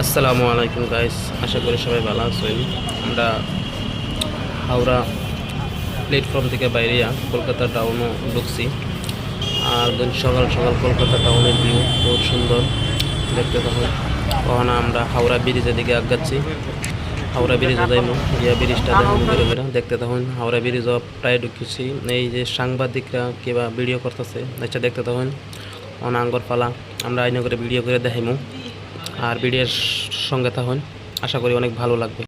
আসসালামু আলাইকুম গাইস, আশা করি সবাই ভালো আছেন। আমরা হাওড়া প্ল্যাটফর্ম থেকে বাইরে কলকাতা টাউনও ঢুকছি। আর সকাল সকাল কলকাতা টাউনের ভিউ বহুত সুন্দর দেখতে তখন। ওখানে আমরা হাওড়া ব্রিজের দিকে আগাচ্ছি। হাওড়া ব্রিজে যাইমু, গিয়া ব্রিজটা দেখাম ঘুরে ঘুরে দেখতে তখন। হাওড়া ব্রিজও প্রায় ঢুকেছি। এই যে সাংবাদিকরা কিবা ভিডিও করতেছে আচ্ছা দেখতে তখন অনাঙ্গর পালা আমরা আইন করে ভিডিও করে দেখাইমু। আর ভিডিওর সঙ্গে থাকুন, আশা করি অনেক ভালো লাগবে।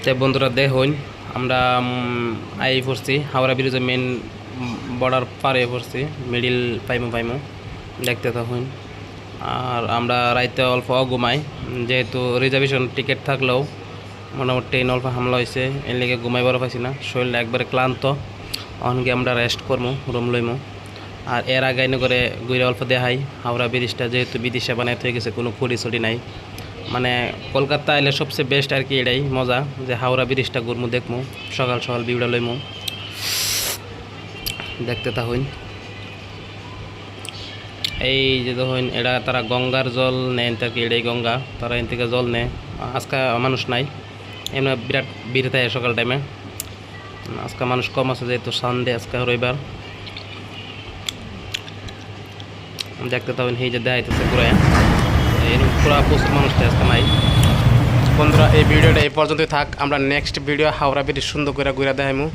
তো বন্ধুরা দেখুন, আমরা আই পড়ছি হাওড়া ব্রিজের মেন বর্ডার পারে পড়ছি, মিডিল পাইমু দেখতে থাকুন। আর আমরা রাইতে অল্প ঘুমাই, যেহেতু রিজার্ভেশন টিকিট থাকলেও মোটামুটি ট্রেন অল্প হামলা হয়েছে, এর লেগে ঘুমাইবারও পাইছি না, শরীরটা একবারে ক্লান্ত। অনকে আমরা রেস্ট করবো, রুম লইমু। আর এর আগে করে ঘুরে অল্প দেখাই হাওড়া ব্রিজটা, যেহেতু বিদেশে বানাইতে হয়ে গেছে, কোনো খুঁড়ি ছড়ি নাই। মানে কলকাতা এলে সবচেয়ে বেস্ট আর কি এটাই মজা, যে হাওড়া ব্রিজটা ঘুরমু দেখমু, সকাল সকাল ভিউটা লইমু দেখতে থাকুন। এই যে দেখুন, এটা তারা গঙ্গার জল নেন আর কি, এটাই গঙ্গা, তারা এন থেকে জল নেয়। আজকে মানুষ নাই, এমনি বিরাট ভিড় থাকে সকাল টাইমে। আজকে মানুষ কম আছে, যেহেতু সানডে, আজকে রবিবার। দেখতে থাকুন, এই যে দেখাইতেছে পুরো এরকম পুরো প্রচুর মানুষটা আজকে নাই। বন্ধুরা, এই ভিডিওটা এই পর্যন্তই থাক। আমরা নেক্সট ভিডিও হাওড়া ব্রিজ সুন্দর করে ঘুরে দেখাইমু।